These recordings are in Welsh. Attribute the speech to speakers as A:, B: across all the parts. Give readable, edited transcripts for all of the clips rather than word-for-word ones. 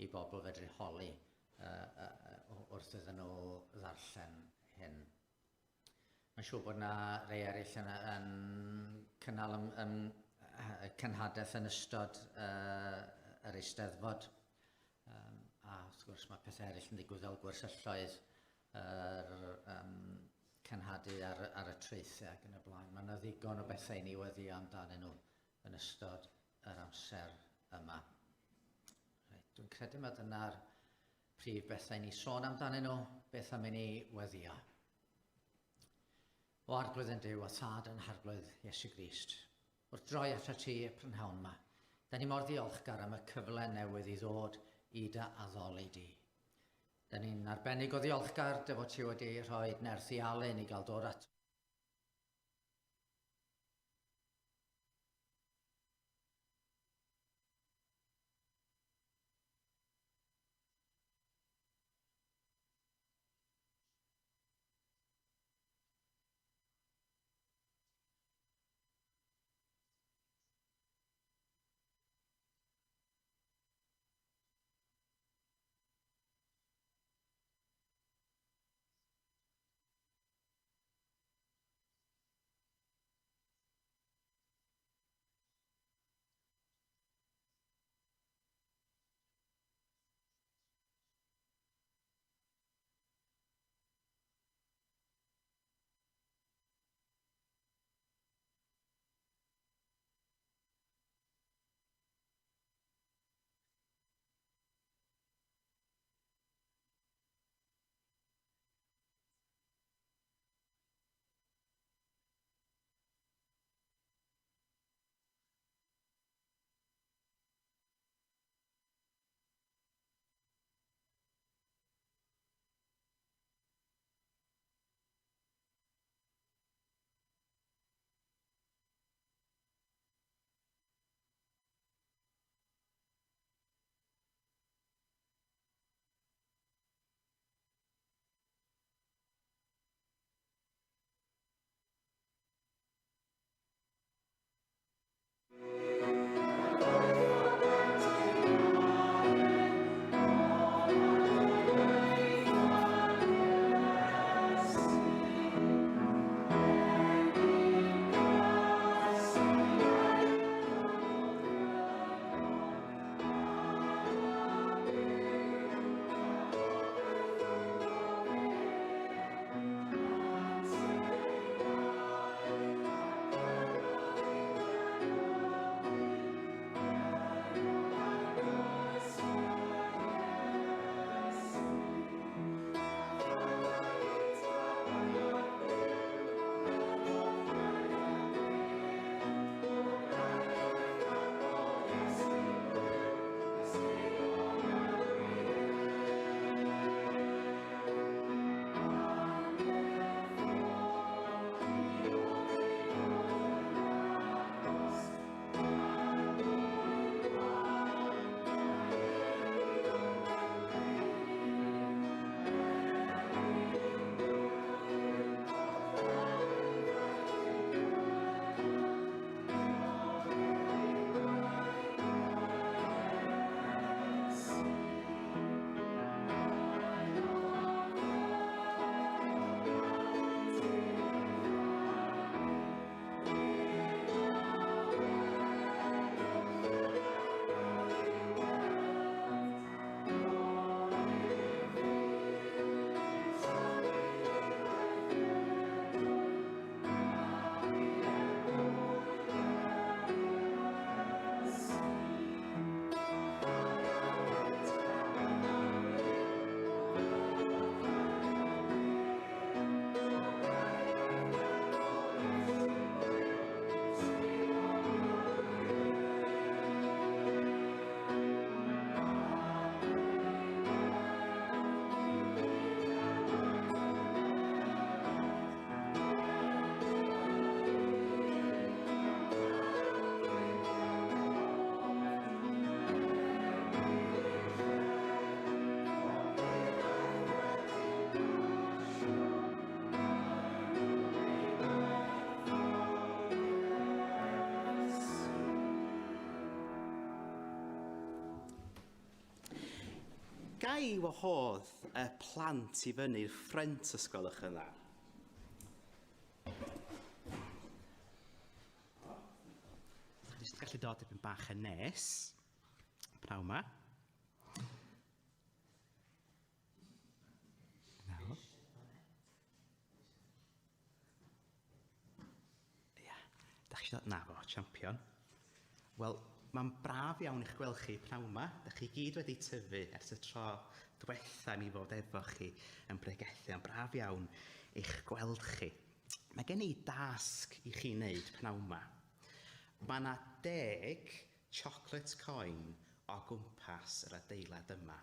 A: i bobl fedru holi wrth iddyn nhw ddarllen hyn. Mae'n siŵr bod yna rhai eraill yn cynnal cynhadaeth yn ystod yr Eisteddfod. A wrth gwrs mae pethau eraill yn digwydd fel gwersylloedd, cynhadu ar y traethau ac yn y blaen. Mae yna ddigon o bethau i ni weddio amdanyn nhw yn ystod yr amser yma. Dwi'n credu mae dyna'r prif bethau ni sôn amdanyn nhw, beth am i ni weddio. O arglwydd yn Duw a thad yn harglwydd Iesu Grist, wrth droi at y ti prynhawn yma, da ni mor ddiolchgar am y cyfle newydd i ddod i dy addoli di. Da ni'n arbennig o ddiolchgar dy fod ti wedi rhoi nerth i Alun i gael dod at
B: i wahodd y plant i fyny'r ffrynt os gwelwch yn dda. Jyst gallu dod dipyn bach yn nes. Pnawn ma. Nawr. Ia, da chi dod na fo, champion. Wel, mae'n braf iawn i'ch gweld chi pnawn ma. Da chi gyd wedi tyfu ers y tro diwetha mi fod efo chi yn bregethu. Mae'n braf iawn i'ch gweld chi. Mae gen i dasg i chi wneud pnawn ma. Mae yna 10 chocolate coin o gwmpas yr adeilad yma.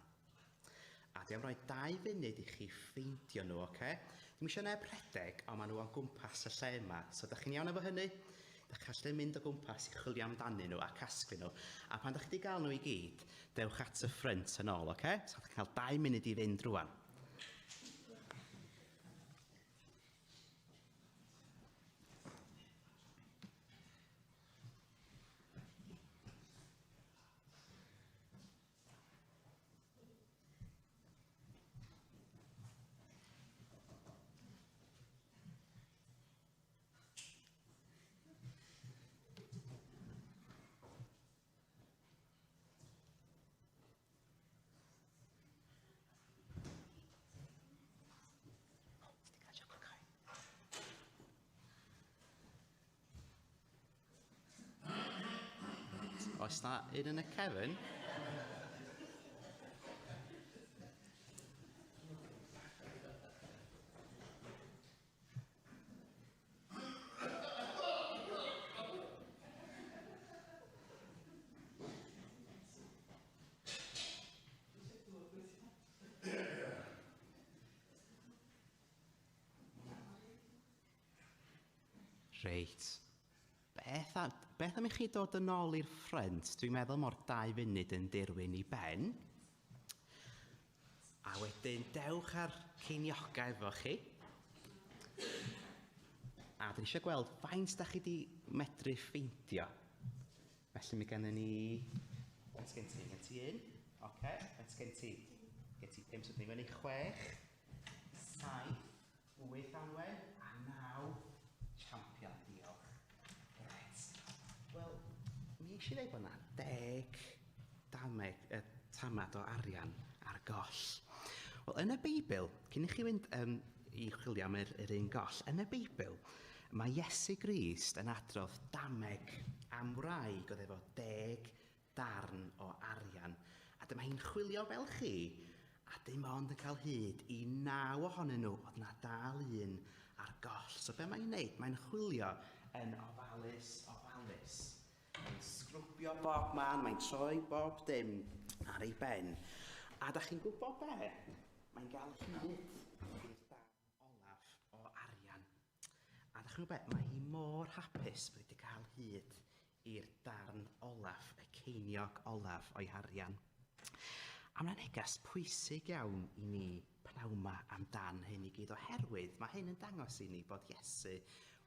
B: A dwi am roi 2 funud i chi ffeindio nhw, oce? Ddim eisiau neb rhedeg, ond maen nhw o gwmpas y lle yma. So, da chi'n iawn efo hynny? Da chi'n allu mynd o gwmpas i chwilio amdanyn nhw a casglu nhw. A pan da chi wedi gael nhw i gyd, dewch at y ffrynt yn ôl, oce? So, da chi'n cael 2 munud i fynd rwan. Oes na un yn y cefn? Reit. Beth am i chi dod yn ôl i'r ffrynt? Dwi'n meddwl mae'r 2 funud yn dirwyn i ben. A wedyn, dewch ar ceiniogau efo chi. A dyn eisiau gweld faint da chi wedi medru ffeindio. Felly mae gennym ni... Faint gen ti? Gen ti 1? Oce. Faint gen ti? Gen ti 5, so dyn ni fyny 6, 7, 8 anwen, a 9. Champion, diolch. Reit. Wel, mi eisiau dweud bod yna 10 tamad o arian ar goll. Wel, yn y Beibl, cyn i chi fynd i chwilio am yr un goll, yn y Beibl, mae Iesu Grist yn adrodd dameg am wraig oedd efo 10 darn o arian. A dyma hi'n chwilio fel chi, a dim ond yn cael hyd i 9 ohonyn nhw, oedd na dal un ar goll. So be mae'n neud? Mae'n chwilio yn ofalus. Mae'n sgrwbio bob man, mae'n troi bob dim ar ei ben. A da chi'n gwybod be? Mae'n gael hyd i'r darn olaf o arian. A da chi'n gwybod be? Mae hi mor hapus bod wedi cael hyd i'r darn olaf, y ceiniog olaf o'i arian. A mae'n neges pwysig iawn i ni pnawn ma amdan hyn i gyd oherwydd mae hyn yn dangos i ni bod Iesu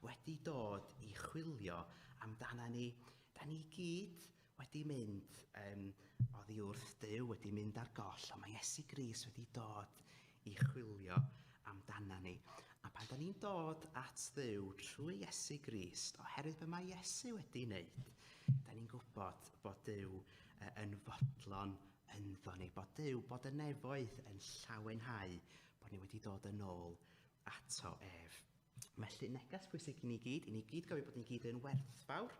B: wedi dod i chwilio amdana ni. Da ni gyd wedi mynd oddi wrth Duw, wedi mynd ar goll, a mae Iesu Grist wedi dod i chwilio amdana ni. A pan da ni'n dod at Dduw trwy Iesu Grist, oherwydd be mae Iesu wedi wneud, da ni'n gwybod bod Duw yn fodlon ynddo ni, bod Duw, bod y nefoedd yn llawenhau, bod ni wedi dod yn ôl ato ef. Felly neges pwysig i ni gyd gofio bod ni gyd yn werthfawr,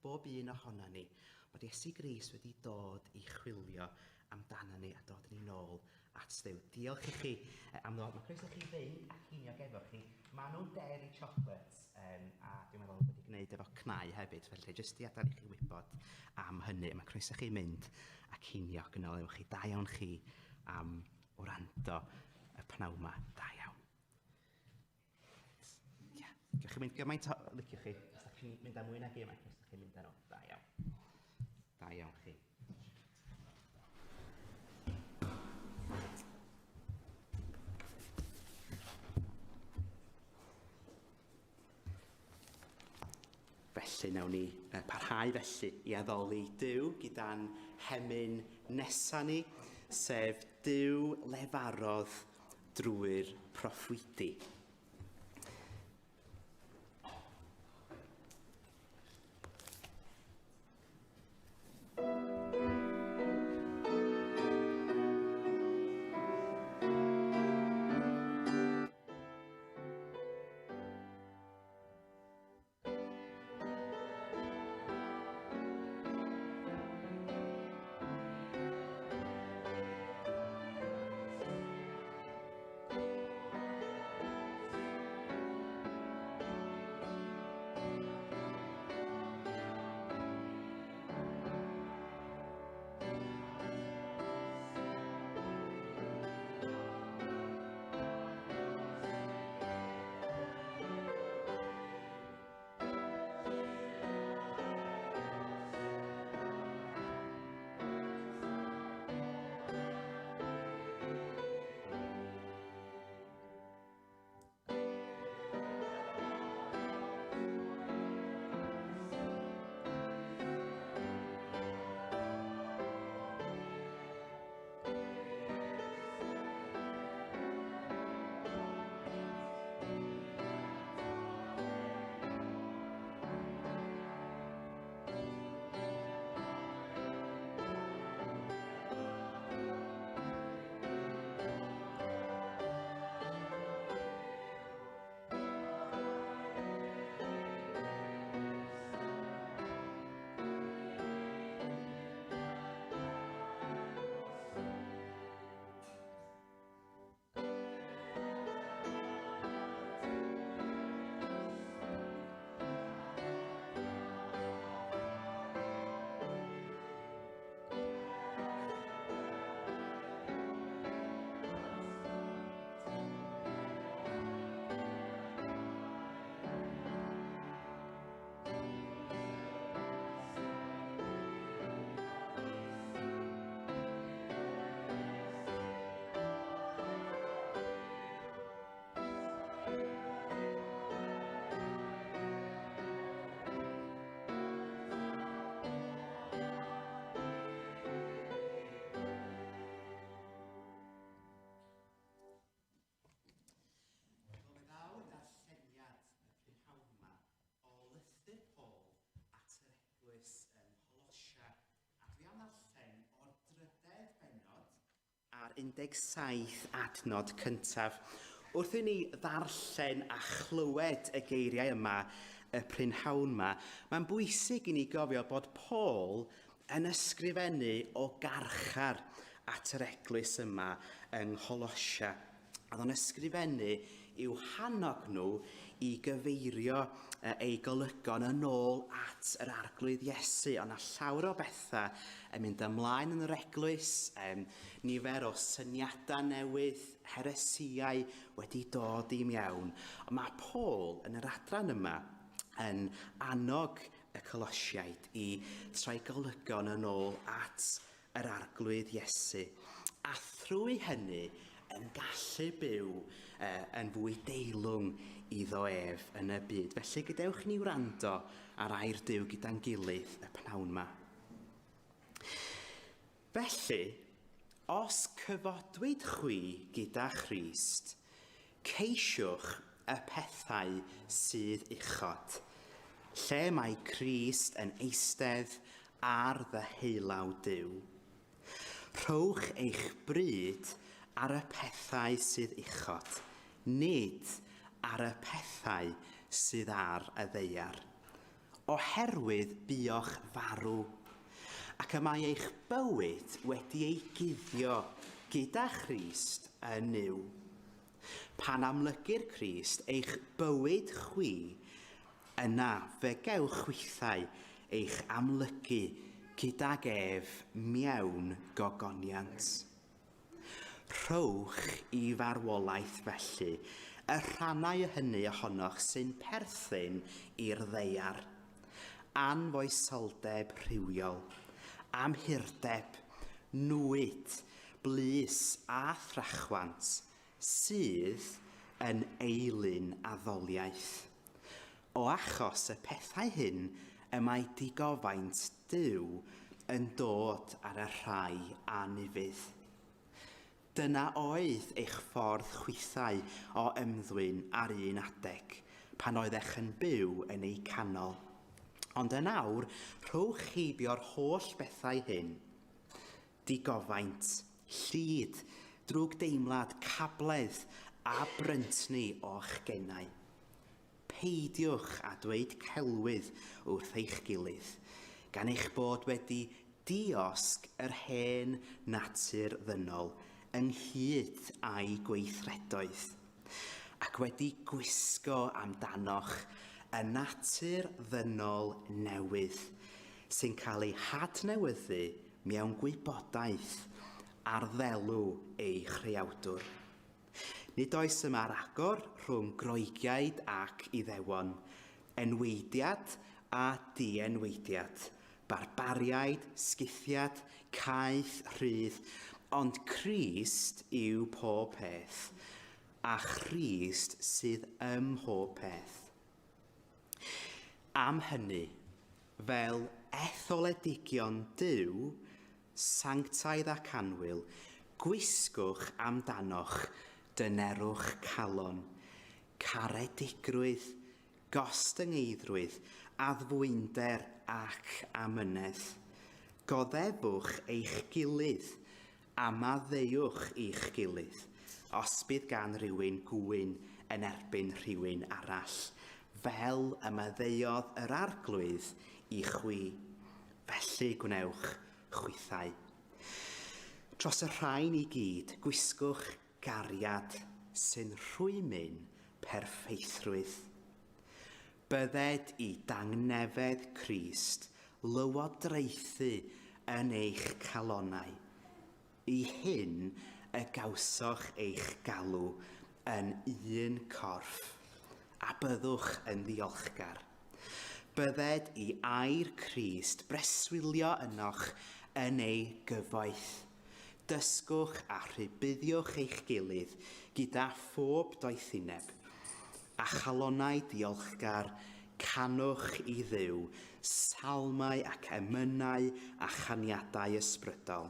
B: bob un ohono ni, bod Iesu Grist wedi dod i chwilio amdana ni a dod ni nôl at Dduw. Diolch i chi am ddod. Mae croeso chi fynd ac uniog efo chi. Maen nhw'n dairy chocolates a dwi'n meddwl bod wedi gwneud efo cnau hefyd, felly jyst i adael i chi wybod am hynny. Mae croeso chi mynd ac uniog yn ôl efo chi. Da iawn chi am wrando y pnawn ma. Da iawn. Gewch chi mynd gymaint o liciwch chi. Os da chi'n mynd am mwy nag gymaint, os da chi'n mynd ar ôl. Da iawn. Da iawn chi. Felly, nawn ni parhau felly i addoli Duw gyda'n hemyn nesa ni. sef Duw lefarodd drwy'r proffwydi. Ar 17 adnod cyntaf. Wrth i ni ddarllen a chlywed y geiriau yma, y prynhawn yma, mae'n bwysig i ni gofio bod Paul yn ysgrifennu o garchar at yr eglwys yma yng Ngholossia. Oedd o'n ysgrifennu i'w hannog nhw i gyfeirio ei golygon yn ôl at yr arglwydd Iesu. Ond 'na llawer o bethau yn mynd ymlaen yn yr eglwys, nifer o syniadau newydd, heresiau wedi dod i mewn. Ond mae Paul yn yr adran yma yn annog y Colosiaid i troi golygon yn ôl at yr arglwydd Iesu. A thrwy hynny yn gallu byw yn fwy deilwng iddo ef yn y byd. Felly gadewch ni wrando ar air Duw gyda'n gilydd y pnawn yma. Felly, os cyfodwyd chwi gyda Christ, ceisiwch y pethau sydd uchod, lle mae Christ yn eistedd ar ddeheulaw Duw. Rhowch eich bryd ar y pethau sydd uchod, nid ar y pethau sydd ar y ddeiar. Oherwydd buoch farw, ac y mae eich bywyd wedi ei guddio gyda Christ yn nyw. Pan amlygu'r Christ eich bywyd chwi, yna fe gewch chwithau eich amlygu gydag ef mewn gogoniant. Rhowch i farwolaeth felly y rhannau hynny ohonoch sy'n perthyn i'r ddeiar, anfoesoldeb rhywiol, amhurdeb, nwyd, blus a thrachwant, sydd yn eilyn addoliaeth. O achos y pethau hyn y mae digofaint Duw yn dod ar y rhai anifydd. Dyna oedd eich ffordd chwithau o ymddwyn ar un adeg, pan oeddech yn byw yn ei canol. Ond yn awr, rhowch heibio'r holl bethau hyn. Digofaint, llyd, drwg deimlad, cabledd a bryntni o'ch gennau. Peidiwch a dweud celwydd wrth eich gilydd, gan eich bod wedi diosg yr hen natur ddynol ynghyd â'i gweithredoedd, ac wedi gwisgo amdanoch y natur ddynol newydd sy'n cael ei hadnewyddu mewn gwybodaeth ar ddelw ei chreawdwr. Nid oes yma ragor rhwng Groegiaid ac Iddewon, enweidiad a dienweidiad, barbariaid, sgithiad, caeth, rhydd, ond Crist yw pob peth, a Christ sydd ym mhob peth. Am hynny, fel etholedigion Duw, sanctaidd ac anwyl, gwisgwch amdanoch dynerwch calon, caredigrwydd, gostyngeidrwydd, addfwynder ac amynedd. Goddefwch eich gilydd a maddeuwch eich gilydd, os bydd gan rywun gwyn yn erbyn rhywun arall, fel y maddeuodd yr arglwydd i chwi. Felly gwnewch chwithau. Dros y rhain i gyd, gwisgwch gariad sy'n rhwymyn perffeithrwydd. Bydded i dangnefedd Crist lywodraethu yn eich calonnau. I hyn y gawsoch eich galw yn un corff, a byddwch yn ddiolchgar. Bydded i air Crist breswylio ynoch yn ei gyfoeth. Dysgwch a rhybuddiwch eich gilydd gyda phob doethineb, a chalonnau diolchgar canwch i Dduw, salmau ac emynau a chaniadau ysbrydol.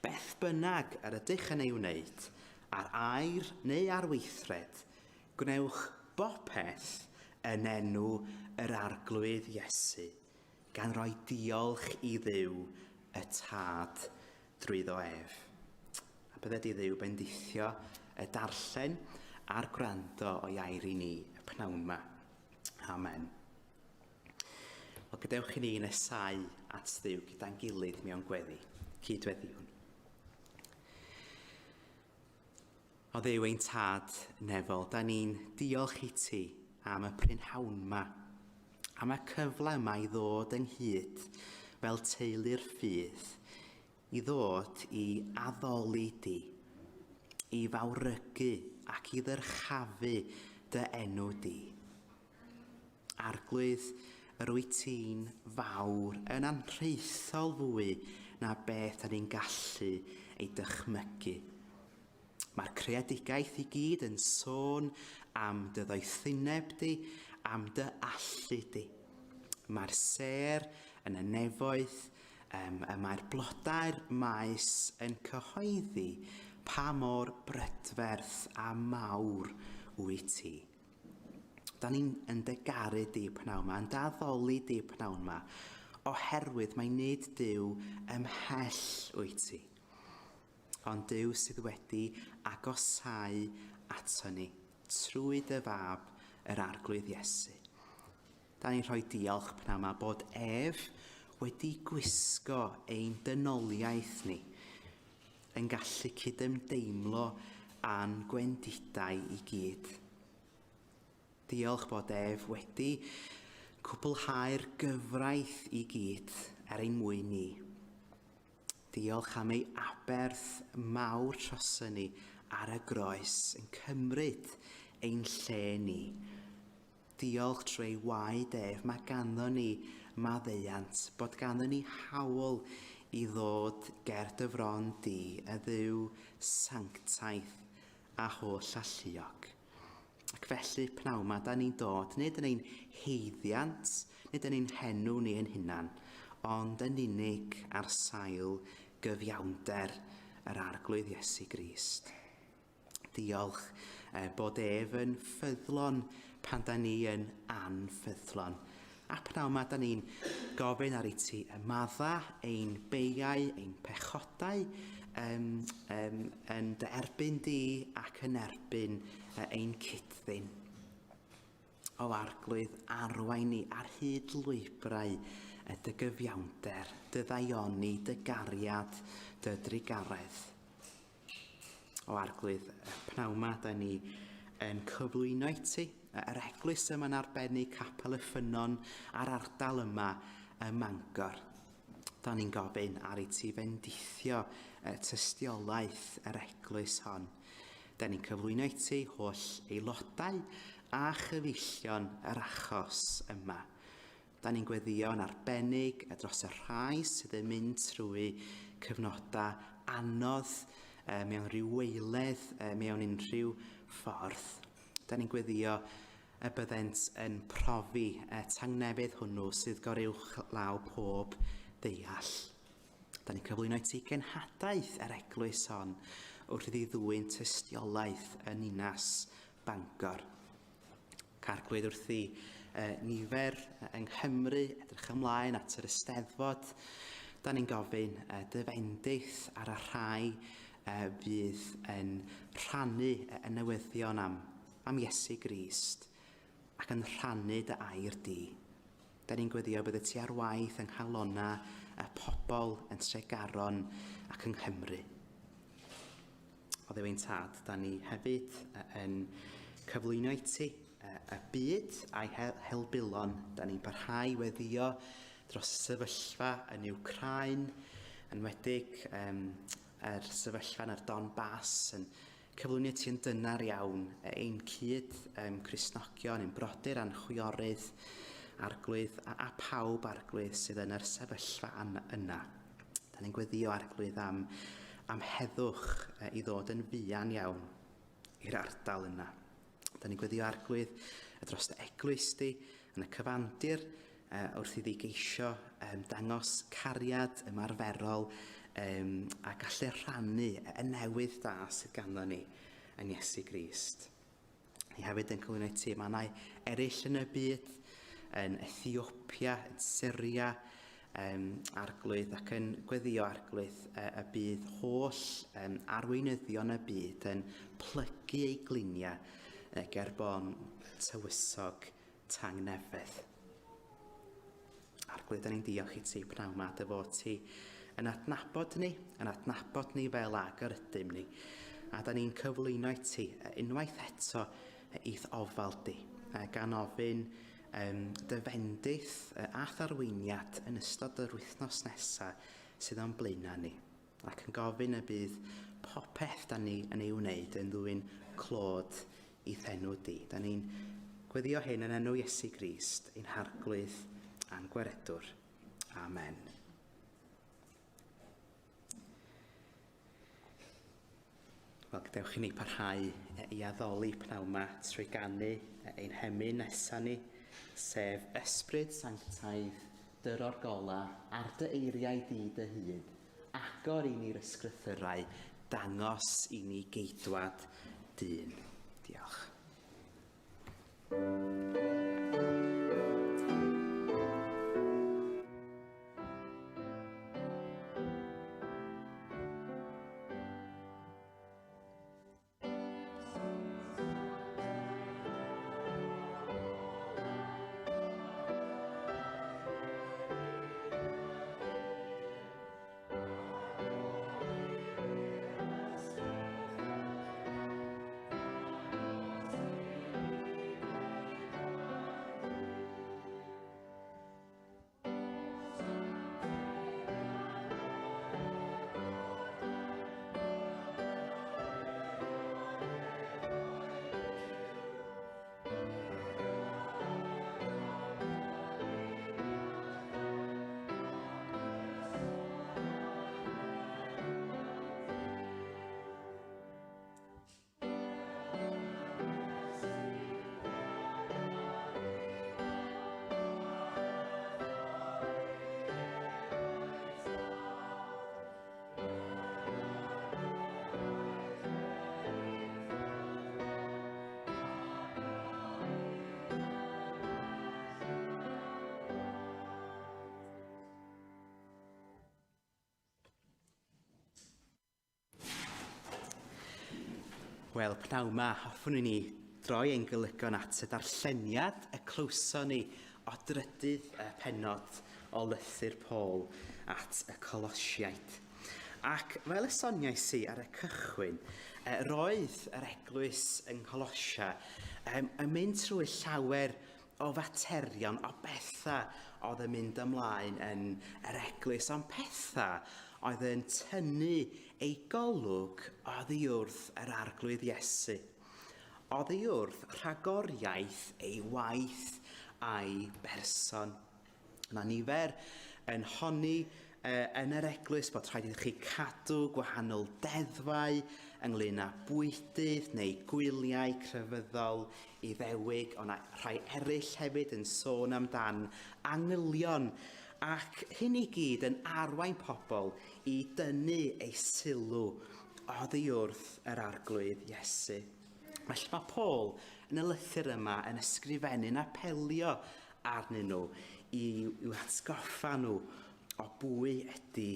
B: Beth bynnag yr ydych yn ei wneud, ar air neu ar weithred, gwnewch bopeth yn enw yr arglwydd Iesu, gan roi diolch i Dduw y Tad drwyddo ef. A bydded i Dduw bendithio y darllen a'r gwrando o'i air i ni y pnawn yma. Amen. Wel, gadewch i ni nesau at Dduw gyda'n gilydd mewn gweddi, cydweddiwn. O Dduw ein Tad nefol, da ni'n diolch i ti am y prynhawn yma, am y cyfle yma i ddod ynghyd fel teulu'r ffydd, i ddod i addoli di, i fawrygu ac i ddyrchafu dy enw di. Arglwydd, yr wyt ti'n fawr yn anrheithol fwy na beth da ni'n gallu ei dychmygu. Mae'r creadigaeth i gyd yn sôn am dy ddoethineb di, am dy allu di. Mae'r ser yn y nefoedd, mae'r blodau'r maes yn cyhoeddi pa mor brydferth a mawr wyt ti. Da ni'n degaru di pnawn yma, yn daddoli di pnawn yma, oherwydd mae nid Duw ymhell wyt ti, ond Duw sydd wedi agosau ato ni trwy dy fab, yr arglwydd Iesu. Da ni'n rhoi diolch pnawn yma bod ef wedi gwisgo ein dynoliaeth ni, yn gallu cydymdeimlo a'n gwendidau i gyd. Diolch bod ef wedi cwblhau'r gyfraith i gyd ein mwyn ni. Diolch am ei aberth mawr troson ni ar y groes yn cymryd ein lle ni. Diolch trwy waed ef, mae ganddo ni maddeuant, bod ganddo ni hawl i ddod ger dy fron di, y Dduw sanctaeth a holl alluog. Ac felly pnawn yma, da ni'n dod, nid yn ein heiddiant, nid yn ein henw ni ein hunan, ond yn unig ar sail gyfiawnder yr arglwydd Iesu Grist. Diolch bod ef yn ffyddlon pan da ni yn anffyddlon. A pnawn yma, da ni'n gofyn ar ei ti madda ein beiau, ein pechodau, yn dy erbyn di ac yn erbyn ein cydddyn. O arglwydd, arwain ni ar hyd lwybrau dy gyfiawnder, dy ddaioni, dy gariad, dy drigaredd. O arglwydd, pnawn yma, da ni yn cyflwyno i ti yr eglwys yma'n arbennig Capel y Ffynnon a'r ardal yma ym Mangor. Da ni'n gofyn ar ei ti fendithio tystiolaeth yr eglwys hon. Da ni'n cyflwyno i ti holl aelodau a chyfeillion yr achos yma. Da ni'n gweddïo'n arbennig dros y rhai sydd yn mynd trwy cyfnodau anodd mewn rhyw weiledd, mewn unrhyw ffordd. Da ni'n gweddio y byddent yn profi tangnefydd hwnnw sydd goruwch law pob ddeall. Da ni'n cyflwyno i ti genhadaeth yr eglwys hon wrth iddi ddwyn tystiolaeth yn Ninas Bangor. Carglwydd wrthi nifer yng Nghymru edrych ymlaen at yr Eisteddfod. Da ni'n gofyn dy fendith ar y rhai fydd yn rhannu y newyddion am Iesu Grist ac yn rhannu dy air di. Da ni'n gweddio bydde ti ar waith yng nghalonna y pobl yn Tregaron ac yng Nghymru. O Dduw ein Tad, da ni hefyd yn cyflwyno i ti y byd a'i helbulon. Da ni'n parhau weddio dros y sefyllfa yn Wcrain, yn wedig yr sefyllfa yn yr Donbass, yn cyflwyno ti yn dynnar iawn ein cyd Cristnogion, ein brodyr a'n chwiorydd arglwydd a pawb arglwydd sydd yn yr sefyllfa yna. Da ni'n gweddio arglwydd am heddwch i ddod yn fuan iawn i'r ardal yna. Da ni'n gweddio arglwydd dros dy eglwys di yn y cyfandir wrth iddi geisio dangos cariad ymarferol a gallu rhannu y newydd da sydd ganddo ni yn Iesu Grist. Ni hefyd yn cyflwyno i ti mannau eraill yn y byd, yn Ethiopia, yn Syria, arglwydd ac yn gweddio arglwydd y bydd holl arweinyddion y byd yn plygu ei gliniau gerbon tywysog tangnefedd. Arglwydd, da ni'n diolch i ti pnawn yma dy fod ti yn adnabod ni fel agor ydym ni. A da ni'n cyflwyno i ti unwaith eto i'th ofal di, gan ofyn dy fendith a tharweiniad yn ystod yr wythnos nesaf sydd o'n blaena ni. Ac yn gofyn y bydd popeth da ni yn ei wneud yn ddwyn clod i'th enw di. Da ni'n gweddio hyn yn enw Iesu Grist, ein harglwydd a'n gweredwr. Amen. Wel, gadewch i ni parhau i addoli pnawn yma trwy ganu ein hemyn nesaf ni, sef Ysbryd Sanctaidd, dyr o'r gola, ar dy eiriau di dy hun, agor i ni'r ysgrythyrau, dangos i ni geidwad dyn. Diolch. Wel, pnawn yma, hoffwn i ni droi ein golygon at y darlleniad y clywson ni o drydydd pennod o lythyr Paul at y Colosiaid. Ac fel y soniais i ar y cychwyn, roedd yr eglwys yng Nghoolosia yn mynd trwy llawer o faterion, o bethau oedd yn mynd ymlaen yn yr eglwys, ond pethau oedd yn tynnu ei golwg oddi wrth yr arglwydd Iesu. Oddi wrth rhagoriaeth ei waith a'i berson. Mae nifer yn honni yn yr eglwys bod rhaid iddo chi cadw gwahanol deddfau ynglŷn â bwydydd neu gwyliau crefyddol Iddewig, ond rhai eraill hefyd yn sôn amdan angylion, ac hyn i gyd yn arwain pobl i dynnu ei sylw oddi wrth yr arglwydd Iesu. Felly mae Paul yn y lythyr yma yn ysgrifennu'n apelio arnyn nhw i'w atgoffa nhw o bwy ydy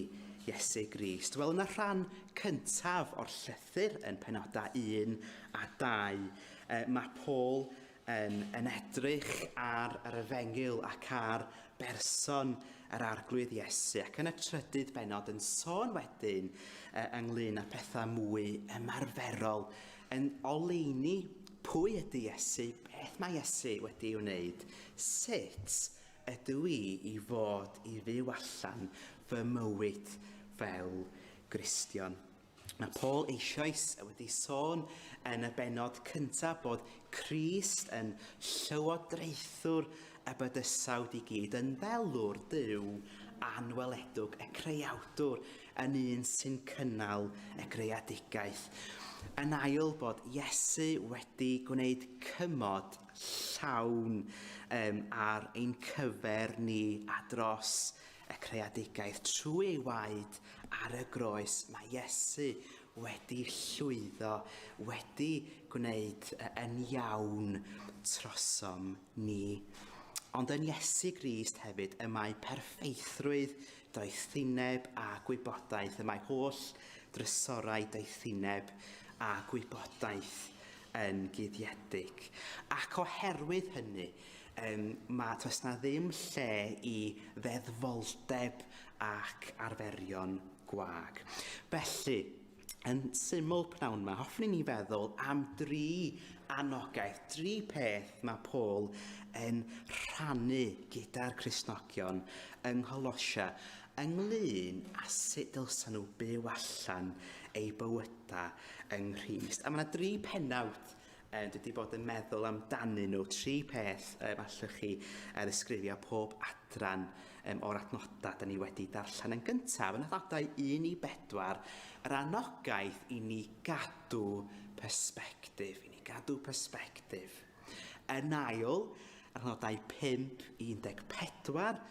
B: Iesu Grist. Wel, yn y rhan cyntaf o'r llythyr yn penodau 1 a 2, mae Paul yn edrych ar yr efengyl ac ar berson yr arglwydd Iesu, ac yn y trydydd bennod yn sôn wedyn ynglŷn â pethau mwy ymarferol, yn oleini pwy ydy Iesu, beth mae Iesu wedi wneud, sut ydw i fod i fyw allan fy mywyd fel Gristion. Mae Paul eisoes wedi sôn yn y bennod cyntaf bod Crist yn llywodraethwr y bydysawd i gyd, yn ddelwr Duw anweledwg, y creuawdwr, yn un sy'n cynnal y greadigaeth. Yn ail bod Iesu wedi gwneud cymod llawn ar ein cyfer ni a dros y creadigaeth. Trwy ei waed ar y groes, mae Iesu wedi llwyddo, wedi gwneud yn iawn trosom ni. Ond yn Iesu Grist hefyd, y mae perffeithrwydd, doethineb a gwybodaeth, y mae holl drysorau doethineb a gwybodaeth yn guddiedig. Ac oherwydd hynny, does na ddim lle i ddeddfoldeb ac arferion gwag. Felly, yn syml pnawn yma, hoffwn ni feddwl am 3 anogaeth, 3 peth mae Paul yn rhannu gyda'r Cristnogion yng Nghoolosia ynglŷn â sut dylsen nhw byw allan eu bywyda yng Nghrist. A mae yna 3 pennawd dwi wedi bod yn meddwl amdanyn nhw, 3 peth allwch chi ddisgrifio pob adran o'r adnodau da ni wedi darllen. Yn gyntaf, yn adnodau 1 i 4, yr anogaeth i ni gadw persbectif, Yn ail, adnodau 5 i 14,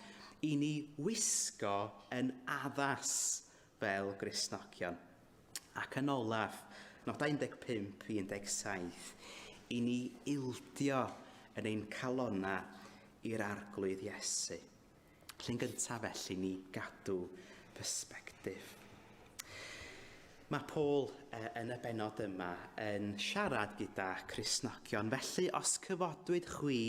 B: i ni wisgo yn addas fel Gristnogion. Ac yn olaf, nodau 15 i 17, i ni ildio yn ein calonna i'r arglwydd Iesu. Lle'n gyntaf felly ni gadw persbectif. Mae Paul yn y bennod yma yn siarad gyda Cristnogion. Felly, os cyfodwyd chwi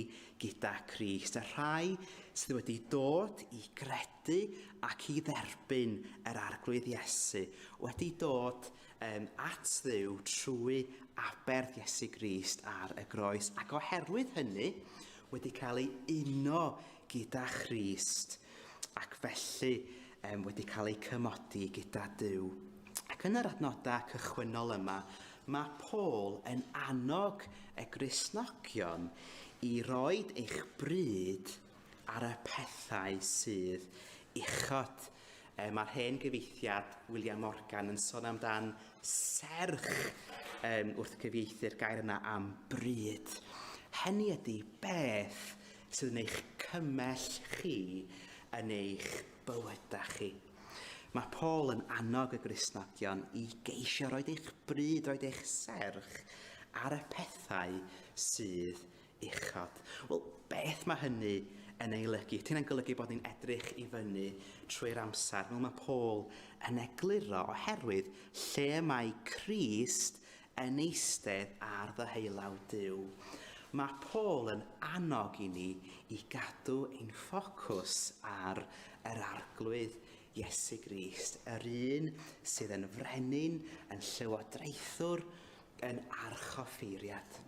B: gyda Crist, y rhai sydd wedi dod i gredu ac i dderbyn yr arglwydd Iesu, wedi dod at Dduw trwy aberth Iesu Grist ar y groes, ac oherwydd hynny wedi cael ei uno gyda Christ, ac felly wedi cael ei cymodi gyda Duw. Ac yn yr adnodau cychwynnol yma, mae Paul yn annog y Gristnogion i roed eich bryd ar y pethau sydd uchod. Mae'r hen gyfieithiad William Morgan yn sôn amdan serch wrth gyfieithu'r gair yna am bryd. Hynny ydy beth sydd yn eich cymell chi yn eich bywydau chi. Mae Paul yn annog y Gristnogion i geisio roed eich bryd, roed eich serch ar y pethau sydd uchod. Wel, beth mae hynny yn ei lygu? Hynny'n golygu bod ni'n edrych i fyny trwy'r amser. Wel, mae Paul yn egluro oherwydd lle mae Crist yn eistedd ar ddyheulawd Duw. Mae Paul yn annog i ni i gadw ein ffocws ar yr arglwydd Iesu Grist, yr un sydd yn frenin, yn llywodraethwr, yn archoffeiriad.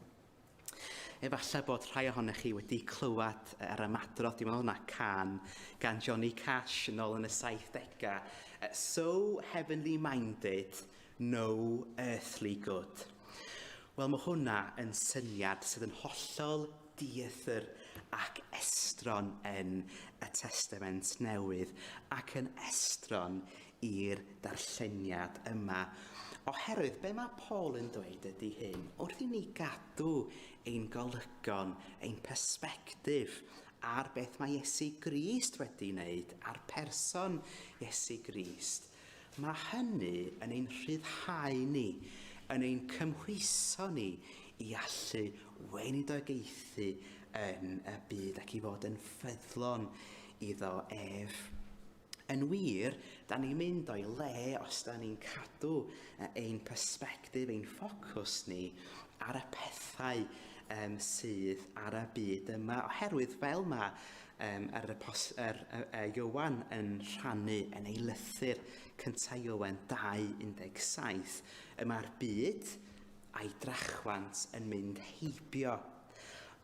B: Efallai bod rhai ohonych chi wedi clywed yr ymadrodd, dwi'n meddwl hwnna can, gan Johnny Cash yn ôl yn y 70au. So heavenly minded, no earthly good. Wel, mae hwnna yn syniad sydd yn hollol dieithr ac estron yn y Testament Newydd ac yn estron i'r darlleniad yma. Oherwydd, be mae Paul yn dweud ydy hyn, wrth i ni gadw ein golygon, ein persbectif ar beth mae Iesu Grist wedi wneud, ar person Iesu Grist, mae hynny yn ein rhyddhau ni, yn ein cymhwyso ni i allu weinidogaethu yn y byd ac i fod yn ffyddlon iddo ef. Yn wir, da ni'n mynd o'i le os da ni'n cadw ein persbectif, ein ffocws ni ar y pethau sydd ar y byd yma. Oherwydd fel mae Iowan yn rhannu yn ei lythyr cyntaf Iowan 2:17, mae'r byd a'i drachwant yn mynd heibio,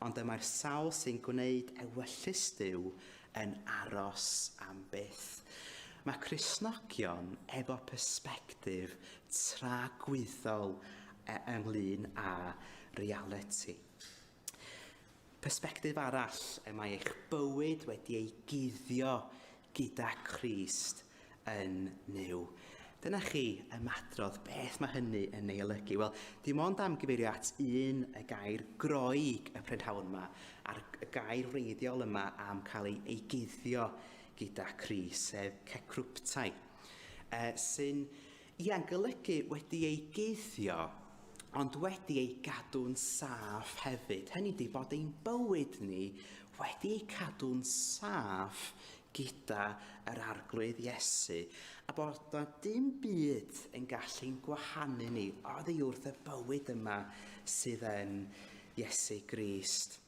B: ond mae'r sawl sy'n gwneud ewyllus Duw yn aros am byth. Mae Cristnogion efo persbectif tragwyddol ynglyn â reality. Persbectif arall mae eich bywyd wedi ei guddio gyda Crist yn niw. Dyna chi ymadrodd beth mae hynny yn ei olygu. Wel, dim ond am gyfeirio at y gair groeg y prynhawn yma, a'r gair wreiddiol yma am cael ei guddio gyda Crist, sef cecrwptai, sy'n ia'n golygu wedi ei guddio, ond wedi ei gadw'n saff hefyd. Hynny ydi bod ein bywyd ni wedi ei cadw'n saff gyda yr arglwydd Iesu, a bod dim byd yn gallu'n gwahanu ni oddi wrth y bywyd yma sydd yn Iesu Grist.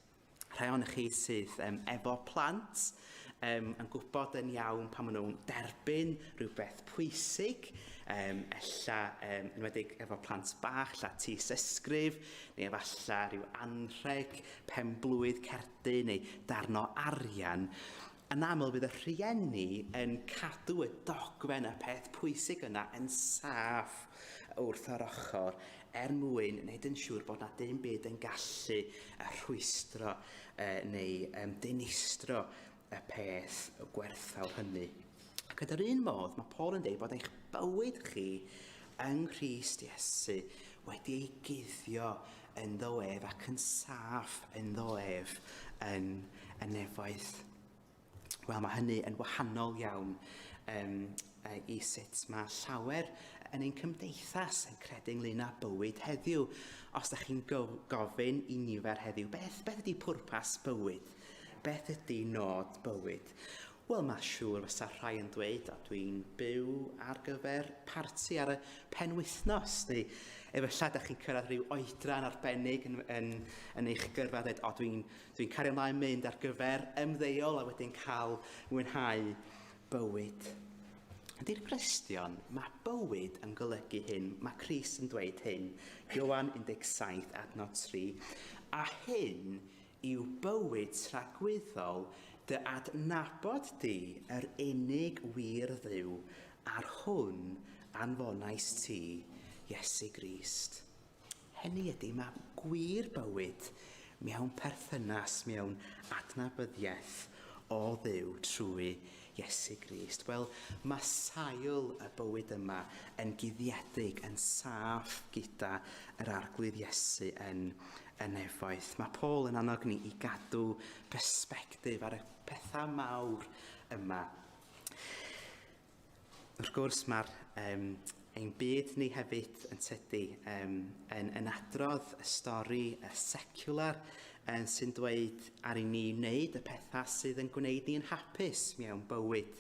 B: Rhai ohonych chi sydd efo plant yn gwybod yn iawn pan maen nhw'n derbyn rhywbeth pwysig, ella enwedig efo plant bach, ella tis ysgrif, neu efallai rhyw anrheg, pen-blwydd cerdyn neu darn o arian. Yn aml bydd y rhieni yn cadw y dogfen y peth pwysig yna yn saff wrth yr ochr mwyn wneud yn siŵr bod na dim byd yn gallu rhwystro neu dinistro y peth gwerthfawr hynny. Ac ydy'r un modd, mae Paul yn dweud bod eich bywyd chi yng Nghrist Iesu wedi ei guddio yn ddoef ac yn saff yn ddoef yn nefoedd. Wel, mae hynny yn wahanol iawn i sut mae llawer yn ein cymdeithas yn credu ynglyn â bywyd heddiw. Os ydych chi'n gofyn i nifer heddiw, beth ydy pwrpas bywyd? Beth ydy nod bywyd? Wel, mae siŵr fysa rhai yn dweud, o dwi'n byw ar gyfer parti ar y penwythnos, neu efallai ydych chi'n cyrraedd rhyw oedran arbennig yn eich gyrfa, dweud, o dwi'n cario ymlaen mynd ar gyfer ymddeol a wedyn cael mwynhau bywyd. Ydy'r Cristion, mae bywyd yn golygu hyn, mae Crist yn dweud hyn, Iowan 17:3, a hyn yw bywyd tragwyddol dy adnabod di yr unig wir Dduw, a'r hwn anfonais ti, Iesu Grist. Hynny ydy, mae gwir bywyd mewn perthynas, mewn adnabyddiaeth o Dduw trwy Iesu Grist. Wel, mae sail y bywyd yma yn guddiedig, yn saff gyda yr arglwydd Iesu yn nefoedd. Mae Paul yn annog ni i gadw persbectif ar y pethau mawr yma. Wrth gwrs, mae'r ein byd ni hefyd yn tydi yn adrodd y stori secular sy'n dweud ar i ni wneud y pethau sydd yn gwneud ni'n hapus mewn bywyd.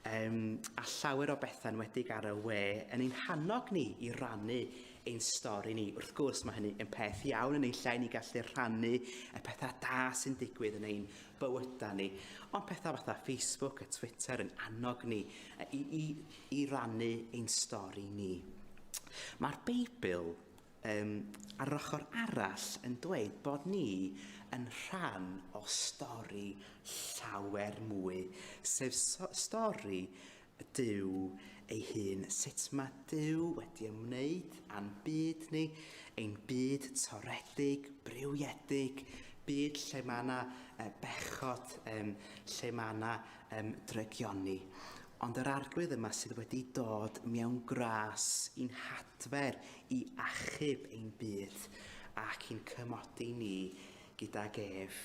B: A llawer o bethau'n wedig ar y we yn ein hannog ni i rannu ein stori ni. Wrth gwrs, mae hynny yn peth iawn yn ein lle ni gallu rhannu y pethau da sy'n digwydd yn ein bywydau ni. Ond pethau fatha Facebook a Twitter yn annog ni i rannu ein stori ni. Mae'r Beibl ar yr ochr arall yn dweud bod ni yn rhan o stori llawer mwy, sef stori Duw ei hun, sut mae Duw wedi ymwneud a'n byd ni, ein byd toredig, brywiedig, byd lle mae yna bechod, lle mae yna drygioni. Ond yr arglwydd yma sydd wedi dod mewn gras i'n hadfer i achub ein byd ac i'n cymodi ni gydag ef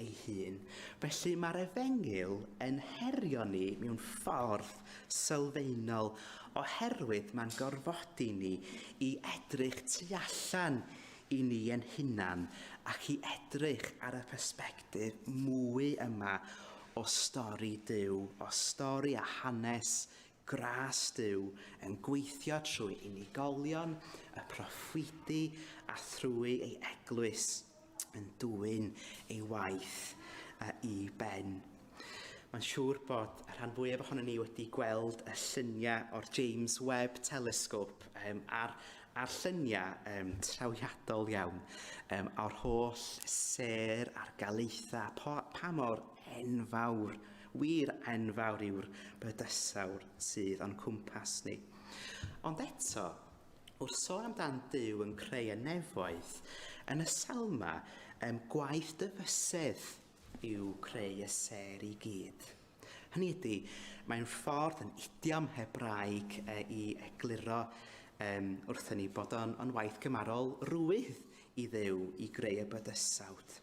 B: ei hun. Felly mae'r Efengyl yn herio ni mewn ffordd sylfaenol oherwydd mae'n gorfodi ni i edrych tu allan i ni yn hunan ac i edrych ar y persbectif mwy yma o stori Duw, o stori a hanes gras Duw yn gweithio trwy unigolion, y proffwydi a thrwy ei eglwys yn dwyn ei waith i ben. Mae'n siŵr bod y rhan fwyaf ohonon ni wedi gweld y lluniau o'r James Webb Telescope a'r lluniau trawiadol iawn o'r holl ser a'r galeitha pa mor enfawr, wir enfawr yw'r bydysawd sydd o'n cwmpas ni. Ond eto, wrth sôn amdan Duw yn creu y nefoedd, yn y salma, gwaith dyfysedd yw creu y ser i gyd. Hynny ydy, mae'n ffordd yn idiom Hebraeg i egluro wrthyn ni bod o'n waith gymarol rwydd i Dduw i greu y bydysawd.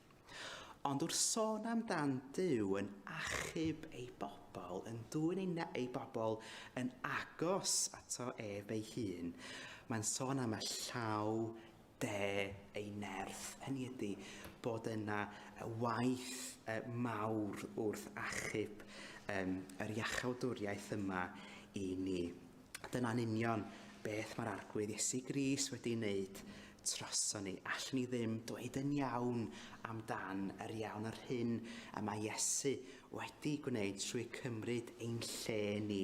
B: Ond wrth sôn amdan Duw yn achub ei bobl, yn dwyn ei bobl yn agos ato ef ei hun, mae'n sôn am y llaw ei nerth. Hynny ydy bod yna waith mawr wrth achub yr iachawdwriaeth yma i ni. Dyna'n union beth mae'r arglwydd Iesu Grist wedi wneud troson ni. Allwn ni ddim dweud yn iawn amdan yr iawn yr hyn y mae Iesu wedi gwneud trwy cymryd ein lle ni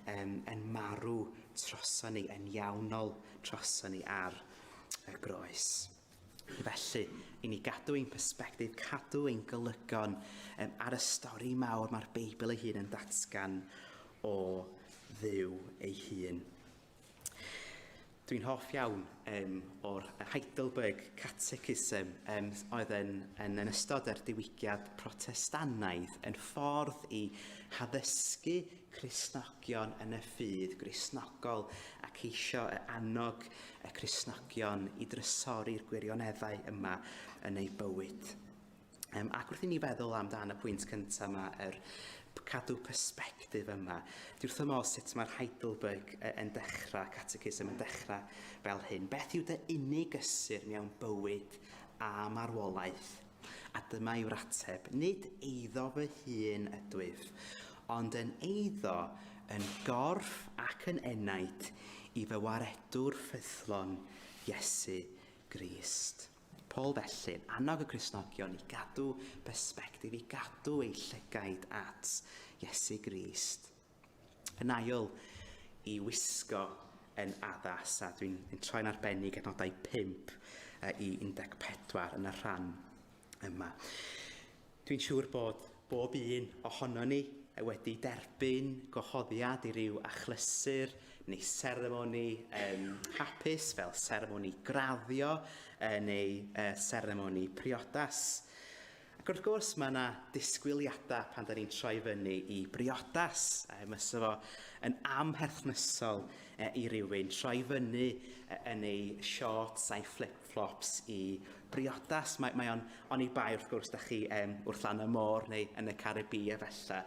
B: yn marw troson ni, yn iawnol troson ni ar y groes. Felly, i ni gadw ein persbectif, cadw ein golygon ar y stori mawr mae'r Beibl ei hun yn datgan o Dduw ei hun. Dwi'n hoff iawn o'r Heidelberg Catechism oedd yn ystod yr diwygiad Protestanaidd yn ffordd i haddysgu Cristnogion yn y ffydd Gristnogol ac eisio annog y Cristnogion i drysori'r gwirioneddau yma yn ei bywyd. Ac wrth i ni feddwl amdan y pwynt cyntaf yma, cadw persbectif yma, dwi wrth ymol sut mae'r Heidelberg yn dechrau, Catechism yn dechrau fel hyn. Beth yw dy unig ysur mewn bywyd a marwolaeth? A dyma yw'r ateb, nid eiddo fy hun ydwyf, ond yn eiddo yn gorff ac yn enaid i fy waredwr ffythlon Iesu Grist. Paul felly, annog y Cristnogion i gadw persbectif, i gadw eu llygaid at Iesu Grist. Yn ail, i wisgo yn addas, a dwi'n troi'n arbennig adnodau 5 i 14 yn y rhan yma. Dwi'n siŵr bod bob un ohono ni wedi derbyn gwahoddiad i ryw achlysur neu seremoni hapus fel seremoni graddio neu seremoni priodas. Ac wrth gwrs mae yna disgwyliadau pan da ni'n troi fyny i briodas. Mysa fo yn amherthnysol i rywun troi fyny yn ei shorts a'i flip-flops i briodas. Mae o'n i bai wrth gwrs da chi wrth lan y môr neu yn y Caribia fella.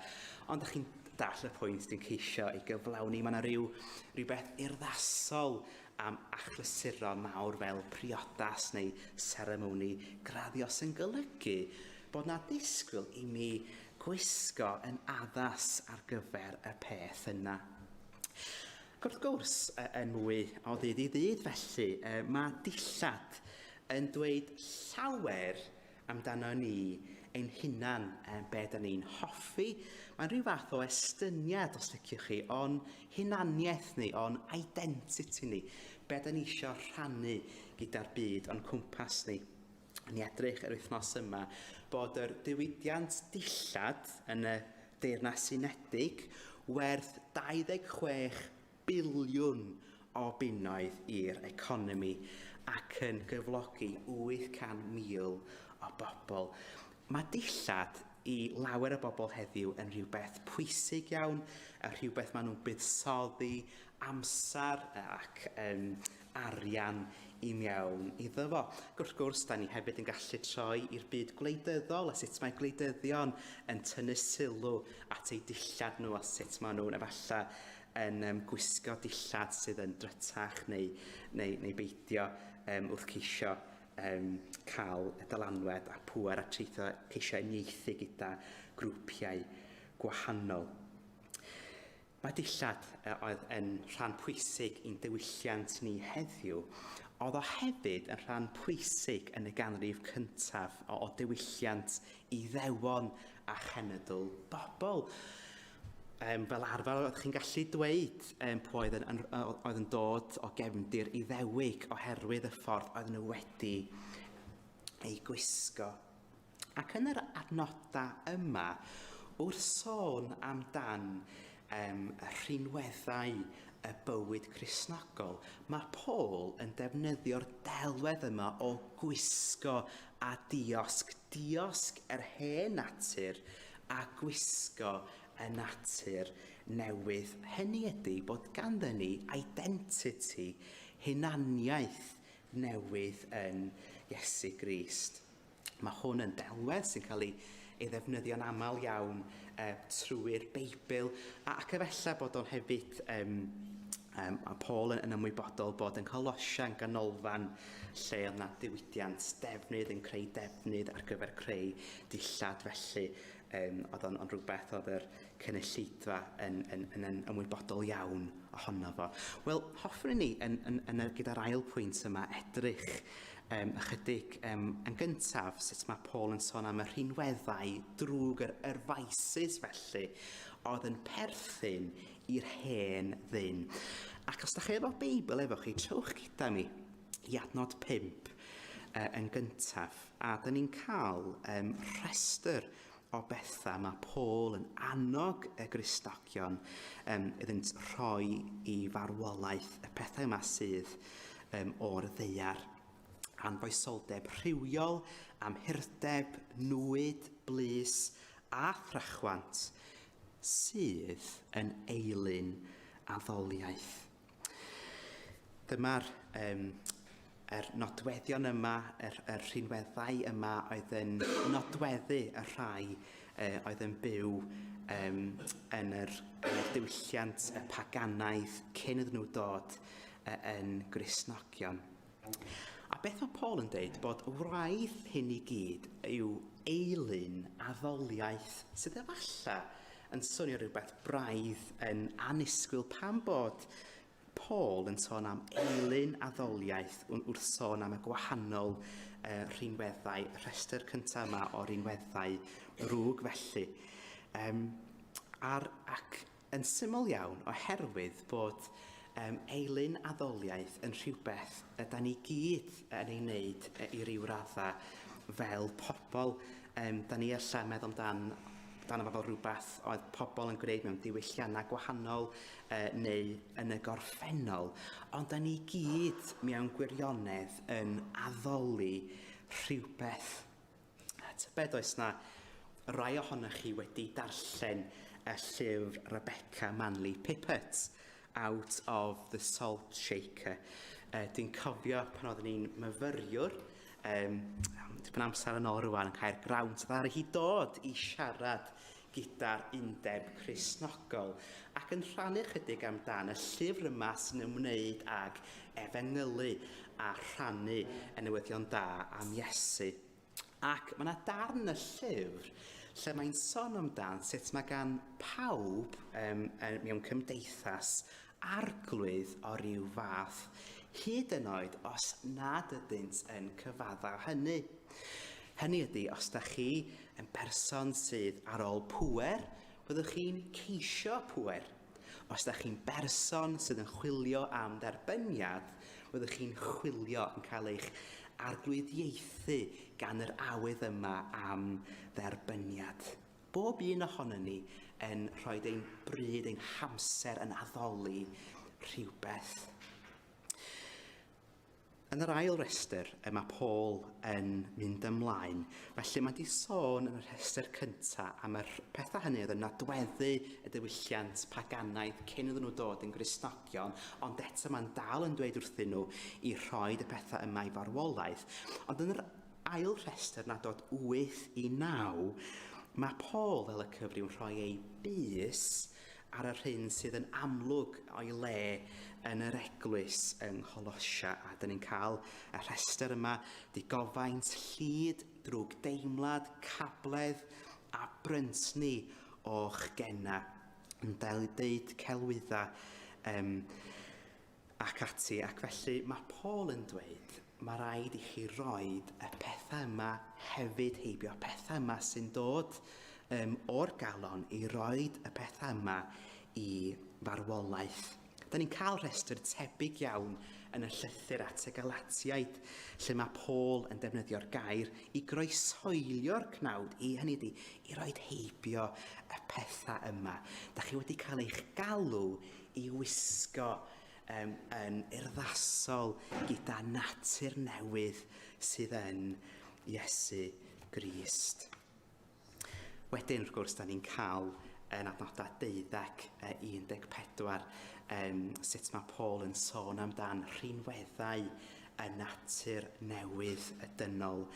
B: Ond da chi'n dall y pwynt dwi'n ceisio i gyflawni. Mae yna rhywbeth urddasol am achlysuron mawr fel priodas neu seremoni graddio sy'n golygu bod na disgwyl i mi gwisgo yn addas ar gyfer y peth yna. Ac wrth gwrs, yn mwy o ddydd i ddydd felly, mae dillad yn dweud llawer amdano ni ein hunan be da ni'n hoffi. Mae'n rhyw fath o estyniad, os liciwch chi, o'n hunaniaeth ni, o'n identity ni, be da ni eisiau rhannu gyda'r byd o'n cwmpas ni. Ni edrych yr wythnos yma bod yr diwydiant dillad yn y Deyrnas Unedig werth 26 biliwn o bunnoedd i'r economi ac yn gyflogi 800,000 o bobl. Mae dillad i lawer o bobl heddiw yn rhywbeth pwysig iawn, rhywbeth maen nhw'n buddsoddi amser ac arian i mewn iddo fo. Wrth gwrs, da ni hefyd yn gallu troi i'r byd gwleidyddol a sut mae gwleidyddion yn tynnu sylw at eu dillad nhw a sut maen nhw'n efallai yn gwisgo dillad sydd yn drytach neu beidio wrth ceisio cael y dylanwed a pŵer a treithio ceisio uniaethu gyda grwpiau gwahanol. Mae dillad oedd yn rhan pwysig i'n diwylliant ni heddiw, oedd o hefyd yn rhan pwysig yn y ganrif cyntaf o diwylliant Iddewon a chenedl bobl. Fel arfer, oedd chi'n gallu dweud pwy oedd yn dod o gefndir Iddewig oherwydd y ffordd oedd nhw wedi ei gwisgo. Ac yn yr adnodau yma, wrth sôn amdan y rhinweddau y bywyd Cristnogol, mae Paul yn defnyddio'r delwedd yma o gwisgo a diosg. Diosg yr hen natur a gwisgo y natur newydd. Hynny ydy bod ganddyn ni identity, hunaniaeth newydd yn Iesu Grist. Mae hwn yn delwedd sy'n cael ei ddefnyddio'n aml iawn trwy'r Beibl, ac efallai bod o'n hefyd Paul yn ymwybodol bod yn Colosian ganolfan lle oedd na diwydiant defnydd yn creu defnydd ar gyfer creu dillad, felly oedd o'n rhywbeth oedd yr cynulleidfa yn ymwybodol iawn ohono fo. Wel, hoffwn ni gyda'r ail pwynt yma edrych ychydig yn gyntaf sut mae Paul yn sôn am y rhinweddau drwg yr faisus felly oedd yn perthyn i'r hen ddyn. Ac os da chi efo Beibl efo chi, trowch gyda mi i adnod 5 yn gyntaf, a da ni'n cael rhestr o bethau mae Paul yn annog y Gristnogion iddynt rhoi i farwolaeth, y pethau yma sydd o'r ddaear. Anfoesoldeb rhywiol, amhurdeb, nwyd, blus a thrachwant, sydd yn eilyn addoliaeth. Dyma'r nodweddion yma, yr rhinweddau yma oedd yn nodweddu y rhai oedd yn byw yn yr diwylliant y paganaidd cyn iddyn nhw dod yn Gristnogion. A beth mae Paul yn dweud bod wraidd hyn i gyd yw eilyn addoliaeth sydd efallai yn swnio rhywbeth braidd yn annisgwyl pan bod Paul yn sôn am eilyn addoliaeth wrth sôn am y gwahanol rhinweddau, y rhestr cyntaf yma o rhinweddau rwg felly. Ac yn syml iawn oherwydd bod eilyn addoliaeth yn rhywbeth da ni gyd yn ei wneud i ryw raddau fel pobl. Da ni allan meddwl amdano fel rhywbeth oedd pobl yn gwneud mewn diwylliannau gwahanol neu yn y gorffennol, ond da ni gyd mewn gwirionedd yn addoli rhywbeth. Tybed oes na rai ohonoch chi wedi darllen y llyfr Rebecca Manley Pippert, Out of the Salt Shaker. Dwi'n cofio pan oeddwn ni'n myfyriwr, dipyn amser yn ôl rwan yn Caergrawnt, ddaru hi dod i siarad gyda'r undeb Cristnogol ac yn rhannu chydig amdan y llyfr yma sy'n ymwneud ag efengylu a rhannu y newyddion da am Iesu. Ac mae yna darn y llyfr lle mae'n sôn amdan sut mae gan pawb mewn cymdeithas arglwydd o ryw fath, hyd yn oed os nad ydynt yn cyfadda hynny. Hynny ydy, os da chi yn person sydd ar ôl pŵer, byddwch chi'n ceisio pŵer. Os da chi'n berson sydd yn chwilio am dderbyniad, byddwch chi'n chwilio yn cael eich arglwyddiaethu gan yr awydd yma am dderbyniad. Bob un ohono ni yn rhoi ein bryd, ein hamser yn addoli rhywbeth. Yn yr ail restr, mae Paul yn mynd ymlaen. Felly mae wedi sôn yn y restr cyntaf am yr pethau hynny oedd yn adweddu y diwylliant paganaidd cyn iddyn nhw dod yn Gristnogion, ond eto mae'n dal yn dweud wrthyn nhw i rhoi y pethau yma i farwolaeth. Ond yn yr ail restr nad oed 8 i 9, mae Paul fel y cyfriw'n rhoi ei bys ar yr hyn sydd yn amlwg o'i le yn yr eglwys yng Ngholossia. A dyn ni'n cael y rhestr yma, digofaint, llyd, drwg deimlad, cabledd a brynsni o'ch genna. Yn deud celwyddau ac ati. Ac felly mae Paul yn dweud, mae rhaid i chi roed y pethau yma hefyd heibio, pethau yma sy'n dod o'r galon i roed y pethau yma i farwolaeth. Da ni'n cael rhestr tebyg iawn yn y llythyr at y Galatiaid, lle mae Paul yn defnyddio'r gair i groesoelio'r cnawd, i hynny ydy, i roed heibio y pethau yma. Da chi wedi cael eich galw i wisgo yn urddasol gyda natur newydd sydd yn Iesu Grist. Wedyn, wrth gwrs, da ni'n cael yn adnodau 12-14, sut mae Paul yn sôn amdan rhinweddau y natur newydd, y dynol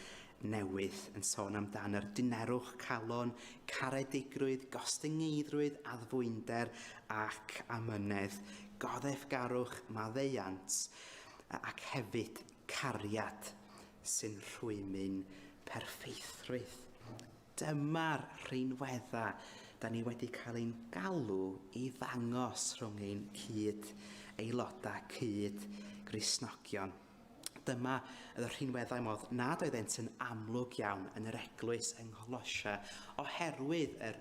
B: newydd, yn sôn amdan yr dynerwch calon, caredigrwydd, gostyngeidrwydd, addfwynder ac amynedd, goddefgarwch, maddeuant, ac hefyd cariad sy'n rhwymyn perffeithrwydd. Dyma'r rhinweddau da ni wedi cael ein galw i ddangos rhwng ein cyd aelodau cyd Gristnogion. Dyma y rhinweddau modd nad oeddent yn amlwg iawn yn yr eglwys yng Ngholossia oherwydd yr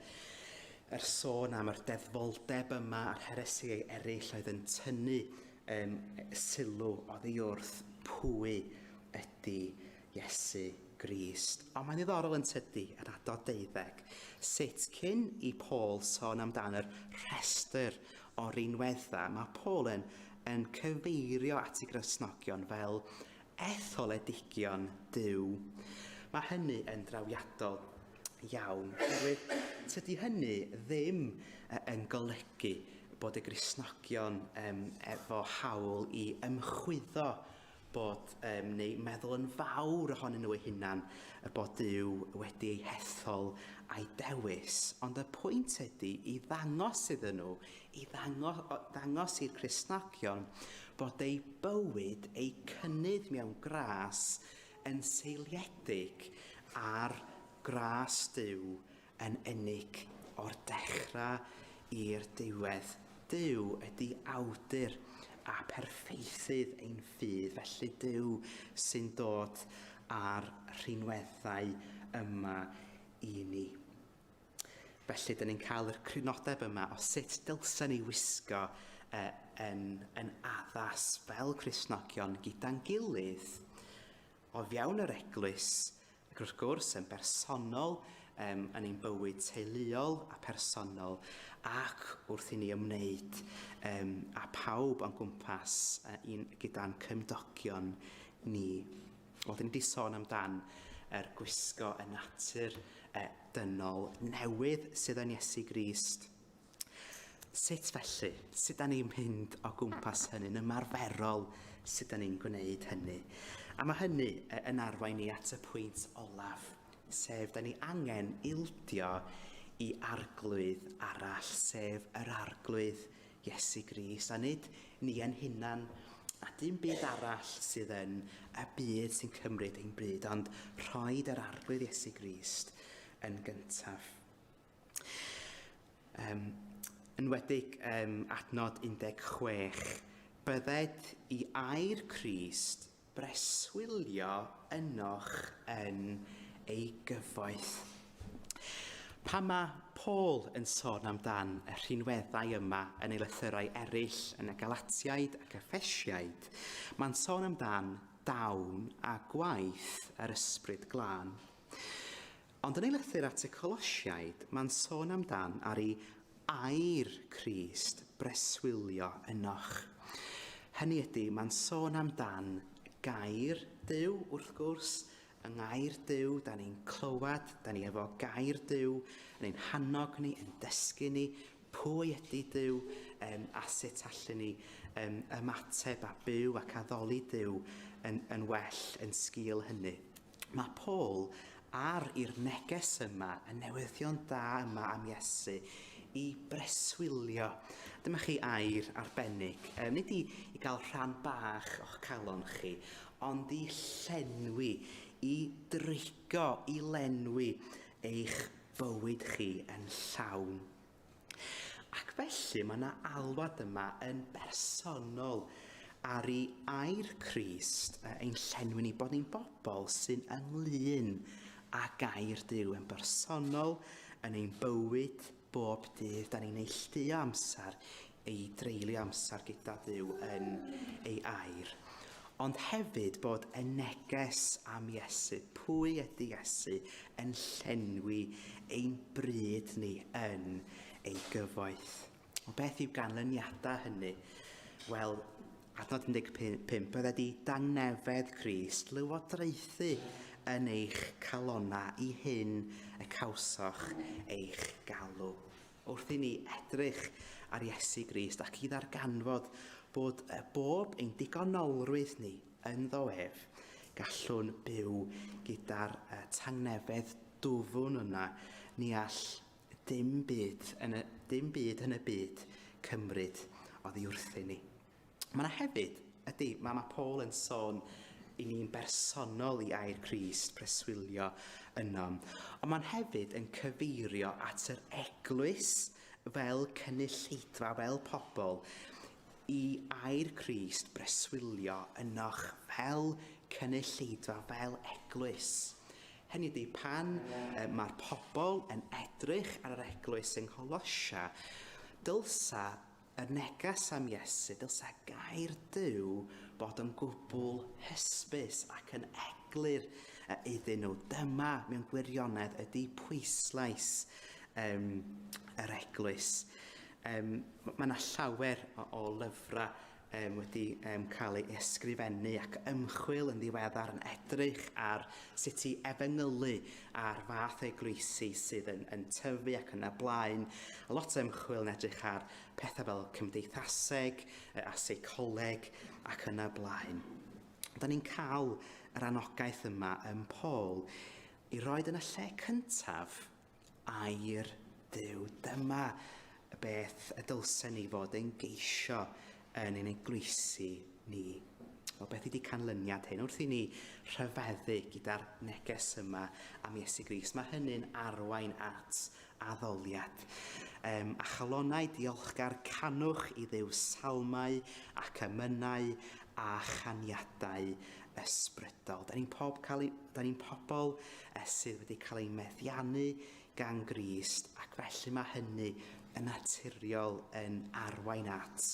B: sôn am yr deddfoldeb yma a'r heresiau eraill oedd yn tynnu sylw oddi wrth pwy ydy Iesu Grist. Ond mae'n ddiddorol yn tydi yn adnod 12, sut cyn i Paul sôn amdan yr rhestr o rinweddau, mae Paul yn cyfeirio at ei Gristnogion fel etholedigion Duw. Mae hynny yn drawiadol iawn, oherwydd tydi hynny ddim yn golygu bod y Gristnogion efo hawl i ymchwyddo bod neu meddwl yn fawr ohonyn nhw eu hunan bod Duw wedi ei hethol a'i dewis. Ond y pwynt ydy i ddangos iddyn nhw, i ddangos i'r Cristnogion bod ei bywyd, ei cynnydd mewn gras yn seiliedig ar gras Duw yn unig o'r dechrau i'r diwedd. Duw ydy awdur a perffeithydd ein ffydd, felly Duw sy'n dod â'r rhinweddau yma i ni. Felly, dyn ni'n cael yr crynodeb yma o sut dylsen ni wisgo yn addas fel Cristnogion gyda'n gilydd o fewn yr eglwys, ac wrth gwrs yn bersonol, yn ein bywyd teuluol a personol, ac wrth i ni ymwneud a pawb o'n gwmpas gyda'n cymdogion ni. Wel, dyn ni wedi sôn amdan yr gwisgo y natur dynol newydd sydd yn Iesu Grist. Sut felly? Sut da ni'n mynd o gwmpas hynny? Yn ymarferol, sut da ni'n gwneud hynny? A mae hynny yn arwain ni at y pwynt olaf, sef da ni angen ildio i arglwydd arall, sef yr arglwydd Iesu Grist. A nid ni yn hunan, a dim byd arall sydd yn y byd sy'n cymryd ein bryd, ond rhoid yr arglwydd Iesu Grist yn gyntaf. Yn wedig adnod 16, bydded I air Crist breswylio ynoch yn ei gyfoeth. Pan mae Paul yn sôn amdan y rhinweddau yma yn ei lythyrau eraill yn y Galatiaid ac Effesiaid, mae'n sôn amdan dawn a gwaith yr ysbryd glân. Ond yn ei lythyr at y Colosiaid, mae'n sôn amdan ar ei air Crist breswylio ynoch. Hynny ydy, mae'n sôn amdan gair Duw, wrth gwrs, yng ngair Duw, da ni'n clywed, da ni efo gair Duw, yn ein hannog ni, yn dysgu ni, pwy ydy Duw, a sut allan ni ymateb a byw ac addoli Duw yn well yn sgil hynny. Mae Paul ar i'r neges yma, y newyddion da yma am Iesu, I breswylio. Dyma chi air arbennig. Nid I gael rhan bach o'ch calon chi, ond I llenwi, I drigo, I lenwi eich bywyd chi yn llawn. Ac felly mae yna alwad yma yn bersonol ar ei air Crist, ein llenwi ni bod ni'n bobl sy'n ynglyn â gair Duw yn bersonol yn ein bywyd bob dydd. Da ni'n neilltuo amser, ei dreulio amser gyda Duw yn ei air. Ond hefyd bod y neges am Iesu, pwy ydy Iesu, yn llenwi ein bryd ni yn ei gyfoeth. O beth yw ganlyniadau hynny? Wel, adnod 15, bydded I dangnefedd Crist lywodraethu yn eich calonna I hyn y cawsoch eich galw. Wrth I ni edrych ar Iesu Grist ac I ddarganfod bod bob ein digonolrwydd ni yn ddoef gallwn byw gyda'r tangnefedd dwfwn yna ni all dim byd yn y byd cymryd oddi wrthyn ni. Mae yna hefyd, mae Paul yn sôn I ni'n bersonol I air Crist preswylio yno, ond mae'n hefyd yn cyfeirio at yr eglwys fel cynulleidfa, fel pobl, I air Crist breswylio ynoch fel cynulleidfa, fel eglwys. Hynny ydy, pan mae'r pobl yn edrych ar yr eglwys yng Ngholossia, dylsa y neges am Iesu, dylsa gair Duw bod yn gwbl hysbys ac yn eglur iddyn nhw. Dyma mewn gwirionedd ydy pwyslais yr eglwys. Mae yna llawer o lyfrau wedi cael ei ysgrifennu ac ymchwil yn ddiweddar yn edrych ar sut I efengylu ar fath eglwysi sydd yn tyfu ac yn y blaen. A lot o ymchwil yn edrych ar pethau fel cymdeithaseg a seicoleg ac yn y blaen. Da ni'n cael yr anogaeth yma yn Paul I roed yn y lle cyntaf air Duw. Dyma beth y dylsen ni fod yn geisio yn ein eglwysi ni. O beth ydy canlyniad hyn? Wrth I ni rhyfeddu gyda'r neges yma am Iesu Grist, mae hynny'n arwain at addoliad. A chalonau diolchgar canwch I ddiw salmau ac ymynau a chaniadau ysbrydol. Da ni'n pobl sydd wedi cael ei meddiannu gan Grist, ac felly mae hynny yn naturiol yn arwain at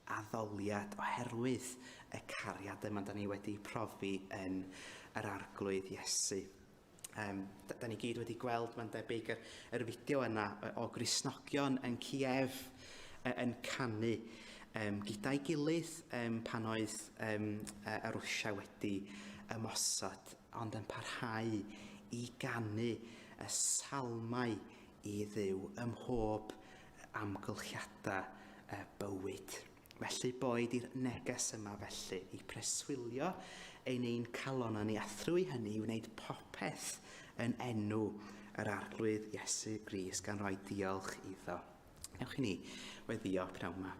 B: addoliad oherwydd y cariad yma da ni wedi profi yn yr arglwydd Iesu. Da ni gyd wedi gweld, mae'n debyg, yr fideo yna o Gristnogion yn Kiev yn canu gyda'i gilydd pan oedd y Rwsia wedi ymosod, ond yn parhau I ganu y salmau I Dduw ym mhob amgylchiadau bywyd. Felly boed i'r neges yma felly I preswylio ein calonna ni a thrwy hynny I wneud popeth yn enw yr arglwydd Iesu Grist gan roi diolch iddo. Ewch I ni weddio pnawn yma.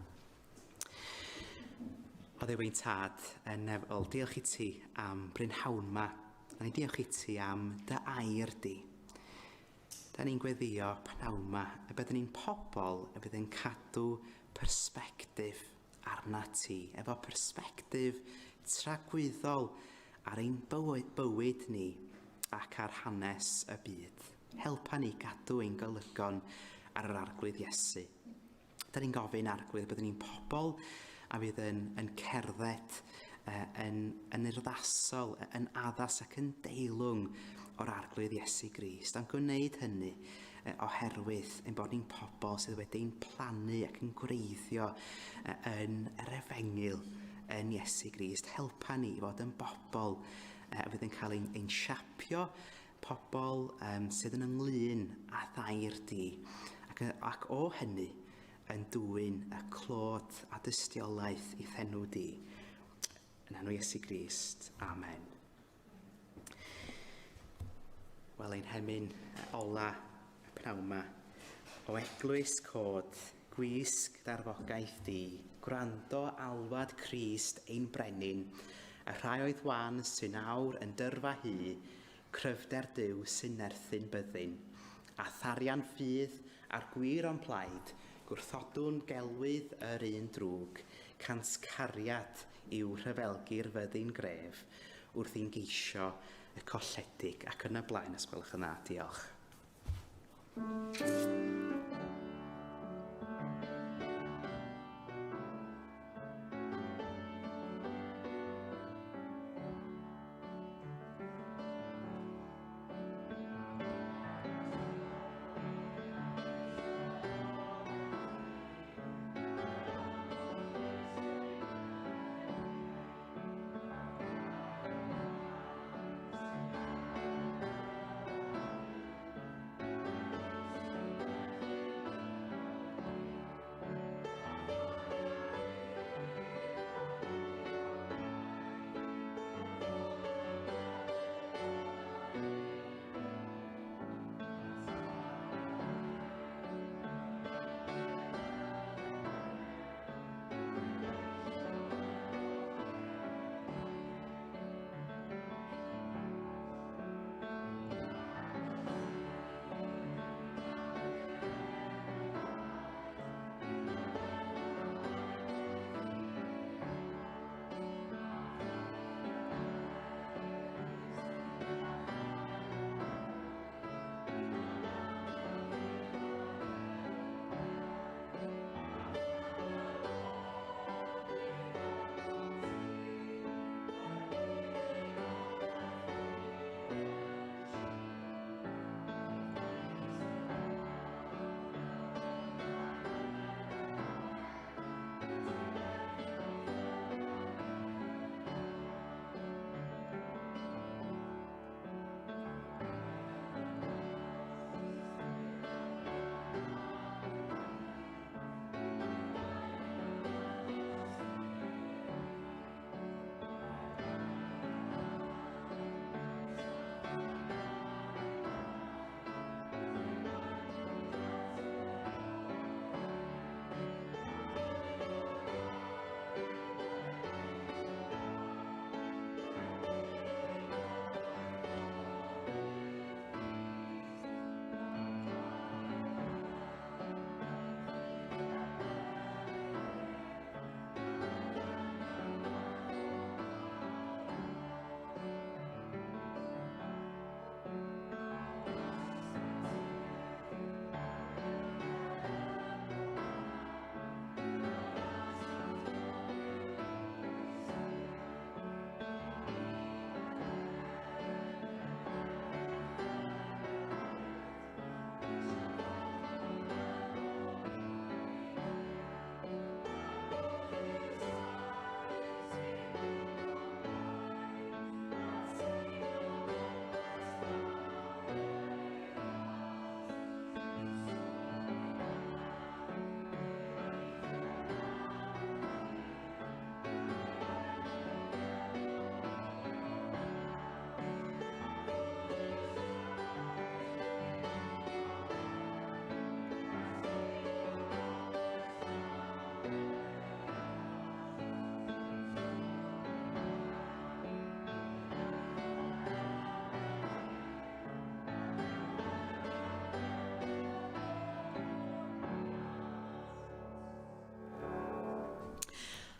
B: O Dduw ein Tad yn nefol, diolch I ti am brynhawn yma. A ni diolch I ti am dy air di. Da ni'n gweddio pnawn yma y byddwn ni'n pobl y bydd yn cadw persbectif arna ti, efo persbectif tragwyddol ar ein bywyd ni ac ar hanes y byd. Helpa ni gadw ein golygon ar yr arglwydd Iesu. Da ni'n gofyn arglwydd byddwn ni'n pobl a bydd yn cerdded yn urddasol, yn addas ac yn deilwng o'r arglwydd Iesu Grist. Ond gwneud hynny oherwydd ein bod ni'n pobl sydd wedi'n plannu ac yn gwreiddio yn yr efengil yn Iesu Grist. Helpa ni i fod yn bobl fydd yn cael ein siapio, pobl sydd yn ynglyn â thair di. Ac o hynny yn dwyn y clod a dystiolaeth i thenw di. Yn enw Iesu Grist. Amen. Wel, ein hemyn ola y pnawn yma o eglwys cod, gwisg darfogaeth di, gwrando alwad Crist ein brenin, y rhai oedd wan sy'n awr yn dyrfa hu, cryfder Duw sy'n nerthyn byddin, a tharian ffydd a'r gwir o'n plaid, gwrthodwn gelwydd yr un drwg, cans cariad i'w rhyfelgu'r fyddin gref, wrth i'n geisio y colledig ac yn y blaen, os gwelwch yn dda. Diolch.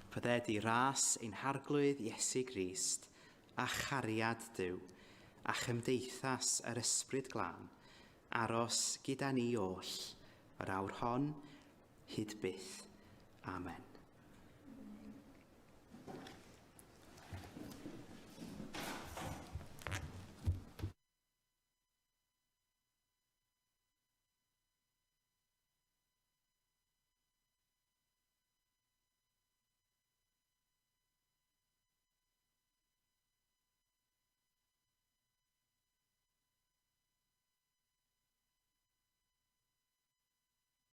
B: Bydded i ras ein harglwydd Iesu Grist, a chariad Duw, a chymdeithas yr ysbryd glân, aros gyda ni oll, yr awr hon, hyd byth. Amen.